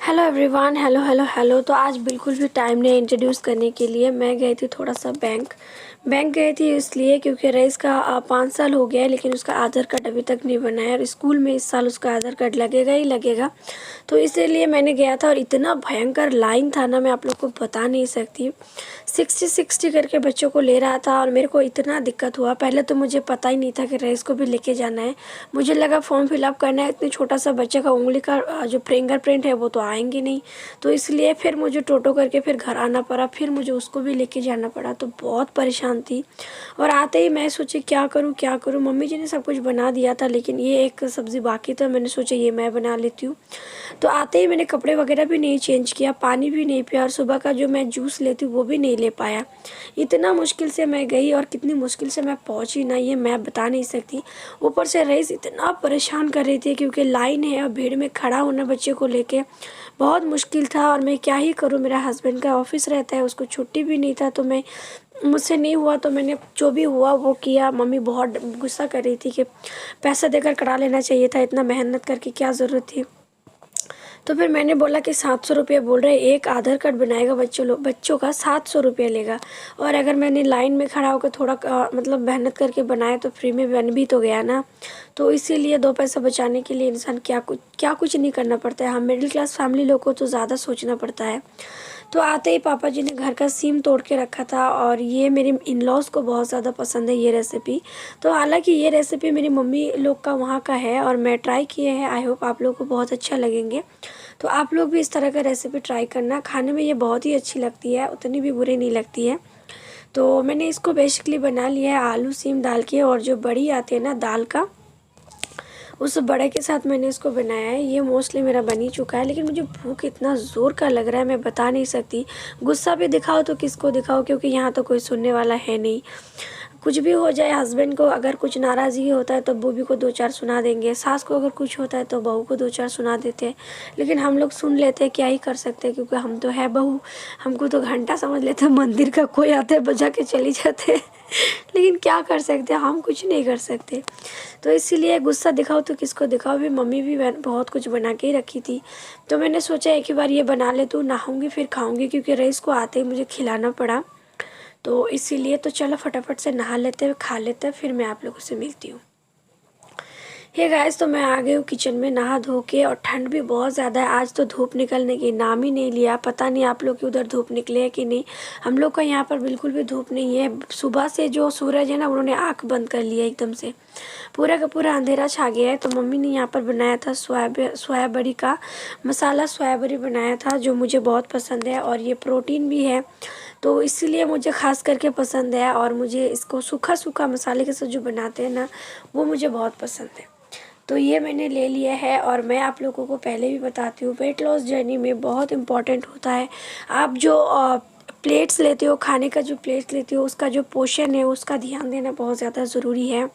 Hello everyone, hello hello hello. तो आज बिल्कुल भी टाइम नहीं इंट्रोड्यूस करने के लिए। मैं गई थी थोड़ा सा बैंक गई थी इसलिए क्योंकि रईस का 5 साल हो गया है, लेकिन उसका आधार कार्ड अभी तक नहीं बना है और स्कूल में इस साल उसका आधार कार्ड लगेगा ही लगेगा। तो इसीलिए मैंने गया था और इतना भयंकर लाइन था ना, मैं आप लोग को बता नहीं सकती। 60 करके बच्चों को ले रहा था और मेरे को इतना दिक्कत हुआ। पहले तो मुझे पता ही नहीं था कि रईस को भी लेके जाना है। मुझे लगा फॉर्म फिलअप करना है, इतने छोटा सा बच्चे का उंगली का जो फिंगरप्रिंट है वो तो आएंगे नहीं। तो इसलिए फिर मुझे टोटो करके फिर घर आना पड़ा, फिर मुझे उसको भी लेके जाना पड़ा। तो बहुत परेशान थी और आते ही मैं सोची क्या करूँ क्या करूँ। मम्मी जी ने सब कुछ बना दिया था, लेकिन ये एक सब्ज़ी बाकी था। मैंने सोचा ये मैं बना लेती हूँ। तो आते ही मैंने कपड़े वगैरह भी नहीं चेंज किया, पानी भी नहीं पिया और सुबह का जो मैं जूस लेती हूँ वो भी नहीं ले पाया। इतना मुश्किल से मैं गई और कितनी मुश्किल से मैं पहुँची ना, ये मैं बता नहीं सकती। ऊपर से रईस इतना परेशान कर रही थी क्योंकि लाइन है और भीड़ में खड़ा होना बच्चे को लेके बहुत मुश्किल था। और मैं क्या ही करूँ, मेरा हस्बैंड का ऑफिस रहता है, उसको छुट्टी भी नहीं था। तो मैं मुझसे नहीं हुआ तो मैंने जो भी हुआ वो किया। मम्मी बहुत गुस्सा कर रही थी कि पैसा देकर करा लेना चाहिए था, इतना मेहनत करके क्या ज़रूरत थी। तो फिर मैंने बोला कि 700 रुपये बोल रहे, एक आधार कार्ड बनाएगा बच्चों का 700 रुपये लेगा। और अगर मैंने लाइन में खड़ा होकर थोड़ा मतलब मेहनत करके बनाया तो फ्री में बन भी तो गया ना। तो इसीलिए 2 पैसा बचाने के लिए इंसान क्या कुछ नहीं करना पड़ता है। हम मिडिल क्लास फैमिली लोग को तो ज़्यादा सोचना पड़ता है। तो आते ही पापा जी ने घर का सीम तोड़ के रखा था और ये मेरे इन लॉज़ को बहुत ज़्यादा पसंद है ये रेसिपी। तो हालांकि ये रेसिपी मेरी मम्मी लोग का वहाँ का है और मैं ट्राई किए हैं। आई होप आप लोगों को बहुत अच्छा लगेंगे। तो आप लोग भी इस तरह का रेसिपी ट्राई करना, खाने में ये बहुत ही अच्छी लगती है, उतनी भी बुरी नहीं लगती है। तो मैंने इसको बेसिकली बना लिया है आलू सीम डाल के, और जो बड़ी आती है ना दाल का, उस बड़े के साथ मैंने इसको बनाया है। ये मोस्टली मेरा बन ही चुका है, लेकिन मुझे भूख इतना ज़ोर का लग रहा है मैं बता नहीं सकती। गुस्सा भी दिखाओ तो किसको दिखाओ, क्योंकि यहाँ तो कोई सुनने वाला है नहीं। कुछ भी हो जाए, हस्बैंड को अगर कुछ नाराज़गी होता है तो बूबी को 2-4 सुना देंगे, सास को अगर कुछ होता है तो बहू को 2-4 सुना देते हैं। लेकिन हम लोग सुन लेते हैं, क्या ही कर सकते हैं, क्योंकि हम तो है बहू। हमको तो घंटा समझ लेते हैं, मंदिर का कोई आते बजा के चली जाते लेकिन क्या कर सकते हैं, हम कुछ नहीं कर सकते। तो इसीलिए गुस्सा दिखाओ तो किसको दिखाओ। भी मम्मी भी बहुत कुछ बना के ही रखी थी, तो मैंने सोचा एक ही बार ये बना ले, तो नहाऊंगी फिर खाऊंगी, क्योंकि रईस को आते ही मुझे खिलाना पड़ा। तो इसीलिए तो चलो फटाफट से नहा लेते हैं, खा लेते हैं, फिर मैं आप लोगों से मिलती हूँ। हे गाइस, तो मैं आ गई हूँ किचन में नहा धो के, और ठंड भी बहुत ज़्यादा है। आज तो धूप निकलने की नाम ही नहीं लिया। पता नहीं आप लोग की उधर धूप निकले है कि नहीं। हम लोग का यहाँ पर बिल्कुल भी धूप नहीं है। सुबह से जो सूरज है ना, उन्होंने आँख बंद कर लिया एकदम से, पूरा का पूरा अंधेरा छा गया है। तो मम्मी ने यहाँ पर बनाया था सोयाबड़ी का मसाला, सोयाबड़ी बनाया था जो मुझे बहुत पसंद है, और ये प्रोटीन भी है तो इसीलिए मुझे ख़ास करके पसंद है। और मुझे इसको सूखा सूखा मसाले के साथ जो बनाते हैं ना, वो मुझे बहुत पसंद है। तो ये मैंने ले लिया है। और मैं आप लोगों को पहले भी बताती हूँ, वेट लॉस जर्नी में बहुत इम्पॉर्टेंट होता है आप जो प्लेट्स लेते हो, खाने का जो प्लेट्स लेते हो, उसका जो पोर्शन है उसका ध्यान देना बहुत ज़्यादा ज़रूरी है।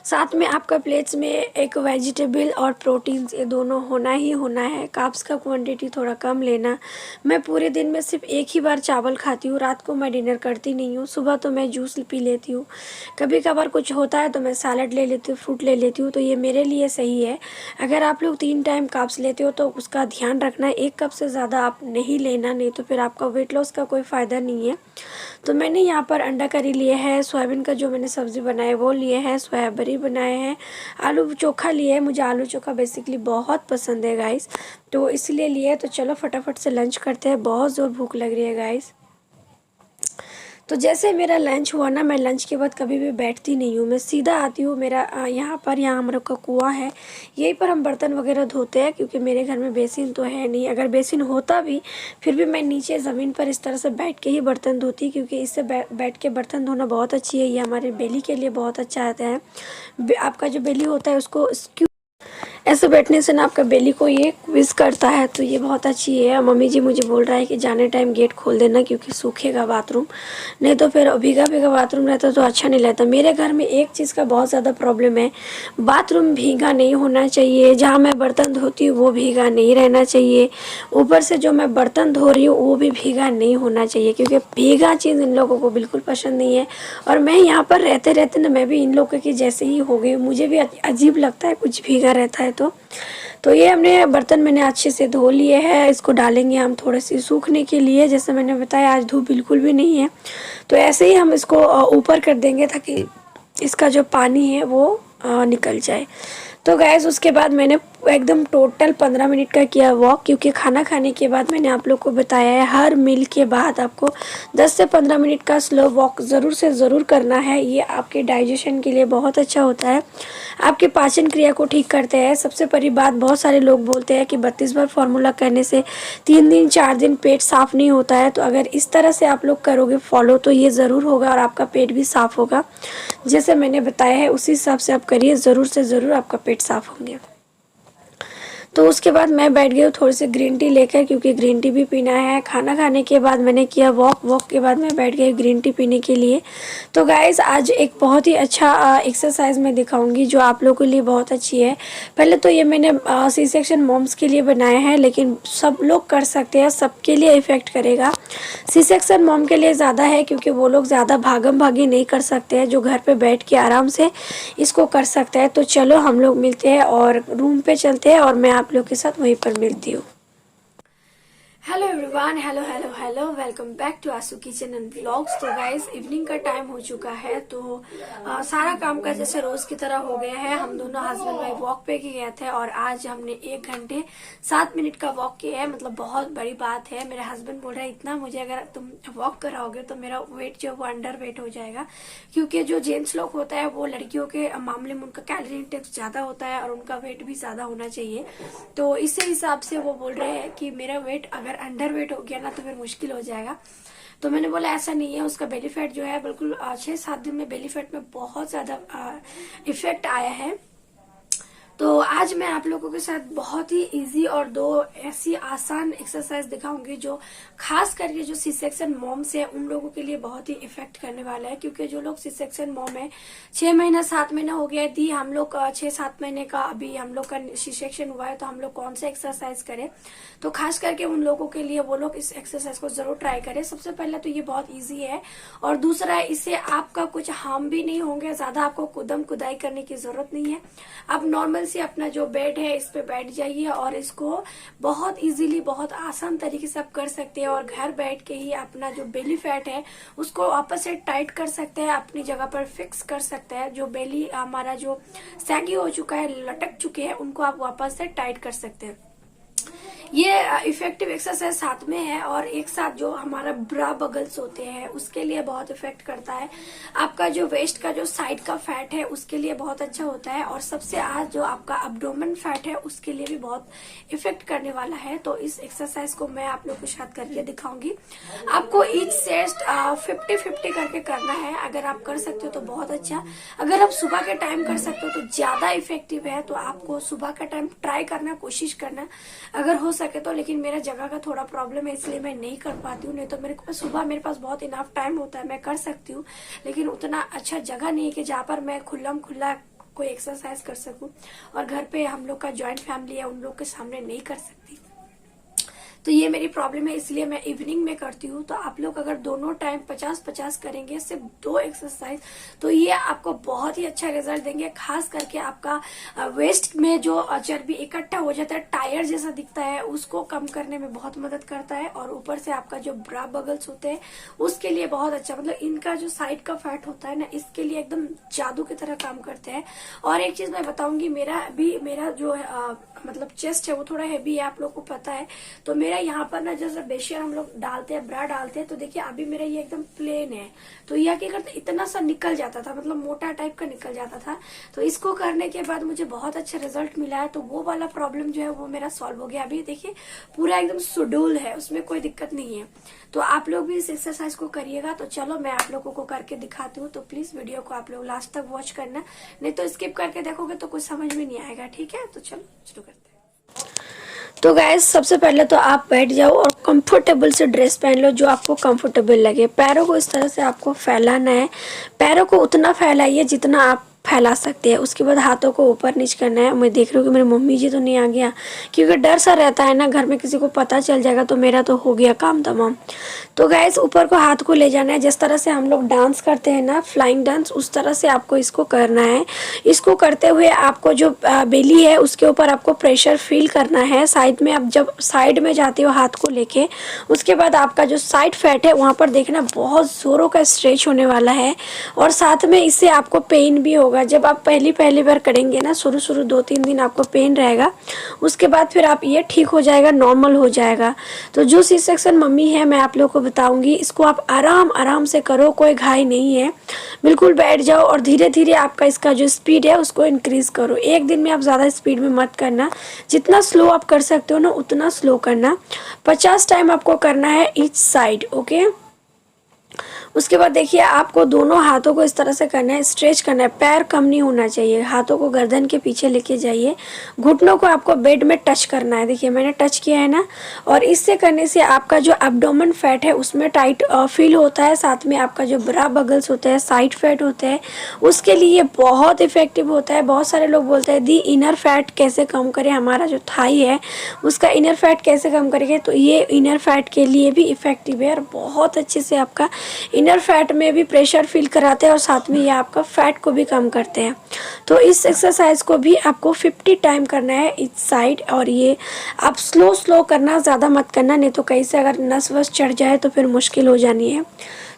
साथ में आपका प्लेट्स में एक वेजिटेबल और प्रोटीन्स, ये दोनों होना ही होना है। कार्ब्स का क्वांटिटी थोड़ा कम लेना। मैं पूरे दिन में सिर्फ एक ही बार चावल खाती हूँ, रात को मैं डिनर करती नहीं हूँ। सुबह तो मैं जूस पी लेती हूँ, कभी कभार कुछ होता है तो मैं सैलड ले लेती हूँ, फ्रूट ले लेती हूँ। तो ये मेरे लिए सही है। अगर आप लोग 3 टाइम कार्ब्स लेते हो तो उसका ध्यान रखना, 1 कप से ज़्यादा आप नहीं लेना, नहीं तो फिर आपका वेट लॉस का कोई फ़ायदा नहीं है। तो मैंने यहाँ पर अंडा करी लिए है, सोयाबीन का जो मैंने सब्ज़ी बनाई वो लिए है, सोयाबड़ी बनाए हैं, आलू चोखा लिए है। मुझे आलू चोखा बेसिकली बहुत पसंद है गाइस, तो इसलिए लिए। तो चलो फटाफट से लंच करते हैं, बहुत ज़ोर भूख लग रही है गाइस। तो जैसे मेरा लंच हुआ ना, मैं लंच के बाद कभी भी बैठती नहीं हूँ, मैं सीधा आती हूँ। मेरा यहाँ हम लोग का कुआं है, यहीं पर हम बर्तन वगैरह धोते हैं, क्योंकि मेरे घर में बेसिन तो है नहीं। अगर बेसिन होता भी फिर भी मैं नीचे ज़मीन पर इस तरह से बैठ के ही बर्तन धोती, क्योंकि इससे बैठ के बर्तन धोना बहुत अच्छी है। ये हमारे बेली के लिए बहुत अच्छा आता है। आपका जो बेली होता है उसको ऐसे बैठने से ना आपका बेली को ये क्विज करता है, तो ये बहुत अच्छी है। मम्मी जी मुझे बोल रहा है कि जाने टाइम गेट खोल देना, क्योंकि सूखेगा बाथरूम, नहीं तो फिर भीगा भीगा बाथरूम रहता तो अच्छा नहीं लगता। मेरे घर में एक चीज़ का बहुत ज़्यादा प्रॉब्लम है, बाथरूम भीगा नहीं होना चाहिए, जहाँ मैं बर्तन धोती हूँ वो भीगा नहीं रहना चाहिए, ऊपर से जो मैं बर्तन धो रही हूँ वो भी भीगा नहीं होना चाहिए, क्योंकि भीगा चीज़ इन लोगों को बिल्कुल पसंद नहीं है। और मैं यहाँ पर रहते रहते ना, मैं भी इन लोगों की जैसे ही हो गई, मुझे भी अजीब लगता है कुछ भीगा रहता है तो ये हमने बर्तन मैंने अच्छे से धो लिए हैं, इसको डालेंगे हम थोड़े से सूखने के लिए। जैसे मैंने बताया आज धूप बिल्कुल भी नहीं है, तो ऐसे ही हम इसको ऊपर कर देंगे ताकि इसका जो पानी है वो निकल जाए। तो गैस उसके बाद मैंने एकदम टोटल 15 मिनट का किया वॉक, क्योंकि खाना खाने के बाद मैंने आप लोग को बताया है हर मील के बाद आपको 10 से 15 मिनट का स्लो वॉक ज़रूर से ज़रूर करना है। ये आपके डाइजेशन के लिए बहुत अच्छा होता है, आपके पाचन क्रिया को ठीक करते हैं। सबसे बड़ी बात, बहुत सारे लोग बोलते हैं कि 32 बार फार्मूला करने से 3 दिन 4 दिन पेट साफ़ नहीं होता है। तो अगर इस तरह से आप लोग करोगे फॉलो तो ये ज़रूर होगा और आपका पेट भी साफ़ होगा। जैसे मैंने बताया है उसी हिसाब से आप करिए, ज़रूर से ज़रूर आपका पेट साफ़ होंगे। तो उसके बाद मैं बैठ गई थोड़ी सी ग्रीन टी लेकर, क्योंकि ग्रीन टी भी पीना है। खाना खाने के बाद मैंने किया वॉक, वॉक के बाद मैं बैठ गई ग्रीन टी पीने के लिए। तो गाइस आज एक बहुत ही अच्छा एक्सरसाइज मैं दिखाऊंगी जो आप लोगों के लिए बहुत अच्छी है। पहले तो ये मैंने सी सेक्शन मॉम्स के लिए बनाया है, लेकिन सब लोग कर सकते हैं, सबके लिए इफ़ेक्ट करेगा। सी सेक्शन मॉम के लिए ज़्यादा है क्योंकि वो लोग ज़्यादा भागम भागी नहीं कर सकते हैं, जो घर पे बैठ के आराम से इसको कर सकते हैं। तो चलो हम लोग मिलते हैं और रूम पे चलते हैं और मैं आप लोग के साथ वहीं पर मिलती हूँ। Hello everyone, hello hello hello, welcome back to Aasu kitchen and vlogs. So guys evening का टाइम हो चुका है, तो सारा काम का जैसे रोज की तरह हो गया है। हम दोनों हस्बैंड वाइफ वॉक पे गए थे और आज हमने 1 घंटे 7 मिनट का वॉक किया है। मतलब बहुत बड़ी बात है। मेरे हस्बैंड बोल रहे हैं इतना मुझे अगर तुम वॉक कराओगे तो मेरा वेट जो वो अंडर वेट हो जाएगा, क्योंकि जो जेंट्स लोग होता है वो लड़कियों के मामले में उनका कैलोरी इंटेक ज्यादा होता है और उनका वेट भी ज्यादा होना चाहिए। तो इसी हिसाब से वो बोल रहे हैं कि मेरा वेट अगर अंडर वेट हो गया ना तो फिर मुश्किल हो जाएगा। तो मैंने बोला ऐसा नहीं है, उसका बेली फैट जो है बिल्कुल 6-7 दिन में बेली फैट में बहुत ज्यादा इफेक्ट आया है। तो आज मैं आप लोगों के साथ बहुत ही इजी और 2 ऐसी आसान एक्सरसाइज दिखाऊंगी जो खास करके जो सी सेक्शन मॉम्स है उन लोगों के लिए बहुत ही इफेक्ट करने वाला है। क्योंकि जो लोग सी सेक्शन मॉम है 6 महीना 7 महीना हो गया दी, हम लोग 6-7 महीने का अभी हम लोग का सी सेक्शन हुआ है, तो हम लोग कौन सा एक्सरसाइज करें। तो खास करके उन लोगों के लिए वो लोग इस एक्सरसाइज को जरूर ट्राई करें। सबसे पहले तो ये बहुत ईजी है और दूसरा है इससे आपका कुछ हार्म भी नहीं होंगे, ज्यादा आपको कुदम कुदाई करने की जरूरत नहीं है। आप नॉर्मल से अपना जो बेड है इस पे बैठ जाइए और इसको बहुत इजीली बहुत आसान तरीके से आप कर सकते हैं और घर बैठ के ही अपना जो बेली फैट है उसको वापस से टाइट कर सकते हैं, अपनी जगह पर फिक्स कर सकते हैं। जो बेली हमारा जो सैगी हो चुका है, लटक चुके हैं, उनको आप वापस से टाइट कर सकते हैं। ये इफेक्टिव एक्सरसाइज साथ में है और एक साथ जो हमारा ब्रा बगल्स होते हैं उसके लिए बहुत इफेक्ट करता है। आपका जो वेस्ट का जो साइड का फैट है उसके लिए बहुत अच्छा होता है और सबसे आज जो आपका अब्डोमेन फैट है उसके लिए भी बहुत इफेक्ट करने वाला है। तो इस एक्सरसाइज को मैं आप लोग के साथ करके दिखाऊंगी। आपको ईच सेट 50-50 करके करना है। अगर आप कर सकते हो तो बहुत अच्छा, अगर आप सुबह के टाइम कर सकते हो तो ज्यादा इफेक्टिव है। तो आपको सुबह का टाइम ट्राई करना, कोशिश करना अगर हो सके तो। लेकिन मेरा जगह का थोड़ा प्रॉब्लम है इसलिए मैं नहीं कर पाती हूँ, नहीं तो मेरे को सुबह मेरे पास बहुत इनफ टाइम होता है, मैं कर सकती हूँ। लेकिन उतना अच्छा जगह नहीं है कि जहाँ पर मैं खुला कोई एक्सरसाइज कर सकूं और घर पे हम लोग का ज्वाइंट फैमिली है, उन लोग के सामने नहीं कर सकती। तो ये मेरी प्रॉब्लम है, इसलिए मैं इवनिंग में करती हूँ। तो आप लोग अगर दोनों टाइम 50-50 करेंगे, सिर्फ 2 एक्सरसाइज, तो ये आपको बहुत ही अच्छा रिजल्ट देंगे। खास करके आपका वेस्ट में जो चर्बी इकट्ठा हो जाता है, टायर जैसा दिखता है, उसको कम करने में बहुत मदद करता है। और ऊपर से आपका जो ब्रा बगल्स होते हैं उसके लिए बहुत अच्छा, मतलब इनका जो साइड का फैट होता है ना, इसके लिए एकदम जादू की तरह काम करते हैं। और एक चीज मैं बताऊंगी, मेरा जो मतलब चेस्ट है वो थोड़ा हैवी है, आप लोग को पता है। तो मेरा यहाँ पर ना जैसे बेशियर हम लोग डालते हैं, ब्रा डालते हैं, तो देखिए अभी मेरा ये एकदम प्लेन है। तो यह क्या करता, इतना सा निकल जाता था, मतलब मोटा टाइप का निकल जाता था। तो इसको करने के बाद मुझे बहुत अच्छा रिजल्ट मिला है। तो वो वाला प्रॉब्लम जो है वो मेरा सॉल्व हो गया। अभी देखिए पूरा एकदम शेड्यूल है, उसमें कोई दिक्कत नहीं है। तो आप लोग भी इस एक्सरसाइज को करिएगा। तो चलो मैं आप लोगों को करके दिखाती हूँ। तो प्लीज वीडियो को आप लोग लास्ट तक वॉच करना, नहीं तो स्किप करके देखोगे तो कुछ समझ में नहीं आएगा। ठीक है, तो चलो शुरू करते हैं। तो गाइस सबसे पहले तो आप बैठ जाओ और कंफर्टेबल से ड्रेस पहन लो जो आपको कंफर्टेबल लगे। पैरों को इस तरह से आपको फैलाना है, पैरों को उतना फैलाइए जितना आप फैला सकते हैं। उसके बाद हाथों को ऊपर नीचे करना है। मैं देख रही हूँ कि मेरी मम्मी जी तो नहीं आ गया, क्योंकि डर सा रहता है ना, घर में किसी को पता चल जाएगा तो मेरा तो हो गया काम तमाम। तो गाइस ऊपर को हाथ को ले जाना है, जिस तरह से हम लोग डांस करते हैं ना, फ्लाइंग डांस, उस तरह से आपको इसको करना है। इसको करते हुए आपको जो बेली है उसके ऊपर आपको प्रेशर फील करना है। साइड में आप जब साइड में जाते हो हाथ को लेके, उसके बाद आपका जो साइड फैट है वहाँ पर देखना बहुत ज़ोरों का स्ट्रेच होने वाला है। और साथ में इससे आपको पेन भी होगा। जब आप पहली बार करेंगे ना, शुरू 2-3 दिन आपको पेन रहेगा, उसके बाद फिर आप ये ठीक हो जाएगा, नॉर्मल हो जाएगा। तो जो सी सेक्शन मम्मी है मैं आप लोगों को बताऊंगी, इसको आप आराम से करो, कोई घाई नहीं है। बिल्कुल बैठ जाओ और धीरे धीरे आपका इसका जो स्पीड है उसको इंक्रीज़ करो। एक दिन में आप ज़्यादा स्पीड में मत करना, जितना स्लो आप कर सकते हो ना उतना स्लो करना। 50 टाइम आपको करना है ईच साइड, ओके। उसके बाद देखिए आपको दोनों हाथों को इस तरह से करना है, स्ट्रेच करना है, पैर कम नहीं होना चाहिए। हाथों को गर्दन के पीछे लेके जाइए, घुटनों को आपको बेड में टच करना है। देखिए मैंने टच किया है ना, और इससे करने से आपका जो एब्डोमेन फैट है उसमें टाइट फील होता है। साथ में आपका जो ब्रा बगल्स होते हैं, साइड फैट होते हैं, उसके लिए बहुत इफेक्टिव होता है। बहुत सारे लोग बोलते हैं दी इनर फैट कैसे कम करें, हमारा जो थाई है उसका इनर फैट कैसे कम करेंगे, तो ये इनर फैट के लिए भी इफेक्टिव है और बहुत अच्छे से आपका इनर फैट में भी प्रेशर फील कराते हैं और साथ में ये आपका फैट को भी कम करते हैं। तो इस एक्सरसाइज को भी आपको 50 टाइम करना है इस साइड, और ये आप स्लो करना, ज़्यादा मत करना, नहीं तो कहीं से अगर नस वस चढ़ जाए तो फिर मुश्किल हो जानी है।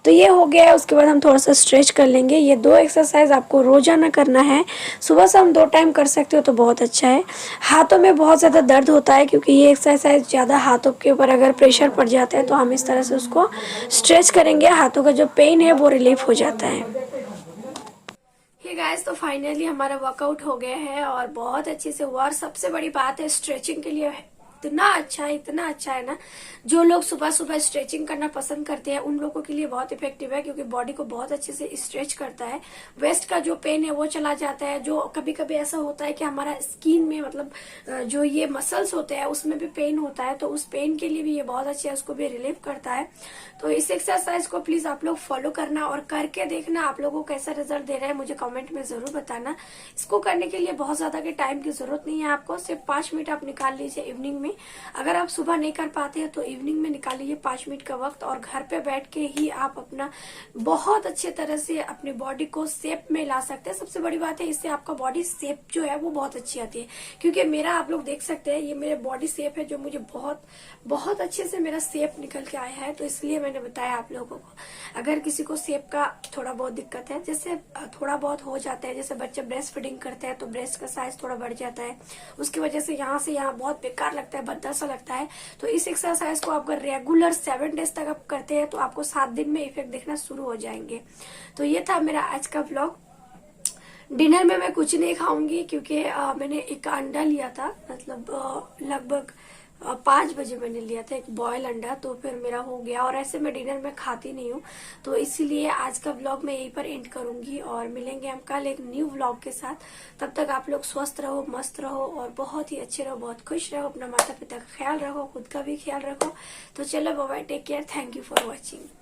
तो ये हो गया है। उसके बाद हम थोड़ा सा स्ट्रेच कर लेंगे। ये 2 एक्सरसाइज आपको रोजाना करना है, सुबह शाम 2 टाइम कर सकते हो तो बहुत अच्छा है। हाथों में बहुत ज़्यादा दर्द होता है क्योंकि ये एक्सरसाइज ज़्यादा हाथों के ऊपर अगर प्रेशर पड़ जाता है, तो हम इस तरह से उसको स्ट्रेच करेंगे, हाथों का जो पेन है वो रिलीफ हो जाता है। ये गाइस तो फाइनली हमारा वर्कआउट हो गया है और बहुत अच्छे से हुआ। और सबसे बड़ी बात है स्ट्रेचिंग के लिए इतना अच्छा है ना, जो लोग सुबह सुबह स्ट्रेचिंग करना पसंद करते हैं उन लोगों के लिए बहुत इफेक्टिव है, क्योंकि बॉडी को बहुत अच्छे से स्ट्रेच करता है। वेस्ट का जो पेन है वो चला जाता है। जो कभी कभी ऐसा होता है कि हमारा स्किन में मतलब जो ये मसल्स होते हैं उसमें भी पेन होता है, तो उस पेन के लिए भी ये बहुत अच्छा है, उसको भी रिलीव करता है। तो इस एक्सरसाइज को प्लीज आप लोग फॉलो करना और करके देखना आप लोगों को कैसा रिजल्ट दे रहा है, मुझे कमेंट में जरूर बताना। इसको करने के लिए बहुत ज्यादा के टाइम की जरूरत नहीं है, आपको सिर्फ 5 मिनट आप निकाल लीजिए इवनिंग में। अगर आप सुबह नहीं कर पाते हैं तो इवनिंग में निकाल लीजिए 5 मिनट का वक्त, और घर पे बैठ के ही आप अपना बहुत अच्छे तरह से अपनी बॉडी को शेप में ला सकते हैं। सबसे बड़ी बात है इससे आपका बॉडी शेप जो है वो बहुत अच्छी आती है, क्योंकि मेरा आप लोग देख सकते हैं ये मेरे बॉडी शेप है जो मुझे बहुत अच्छे से मेरा शेप निकल के आया है। तो इसलिए मैंने बताया आप लोगों को। अगर किसी को शेप का थोड़ा बहुत दिक्कत है, जैसे थोड़ा बहुत हो जाता है, जैसे बच्चे ब्रेस्ट फीडिंग करते हैं तो ब्रेस्ट का साइज थोड़ा बढ़ जाता है, उसकी वजह से यहाँ से यहाँ बहुत बेकार लगता है, भद्दा सा लगता है, तो इस एक्सरसाइज को अगर रेगुलर 7 डेज तक आप करते हैं तो आपको 7 दिन में इफेक्ट दिखना शुरू हो जाएंगे। तो ये था मेरा आज का व्लॉग। डिनर में मैं कुछ नहीं खाऊंगी क्योंकि मैंने एक अंडा लिया था, मतलब लगभग 5 बजे मैंने लिया था एक बॉयल अंडा, तो फिर मेरा हो गया। और ऐसे मैं डिनर में खाती नहीं हूँ, तो इसीलिए आज का व्लॉग मैं यहीं पर एंड करूंगी और मिलेंगे हम कल एक न्यू व्लॉग के साथ। तब तक आप लोग स्वस्थ रहो, मस्त रहो और बहुत ही अच्छे रहो, बहुत खुश रहो, अपना माता पिता का ख्याल रखो, खुद का भी ख्याल रखो। तो चलो bye bye, take care, thank you for watching.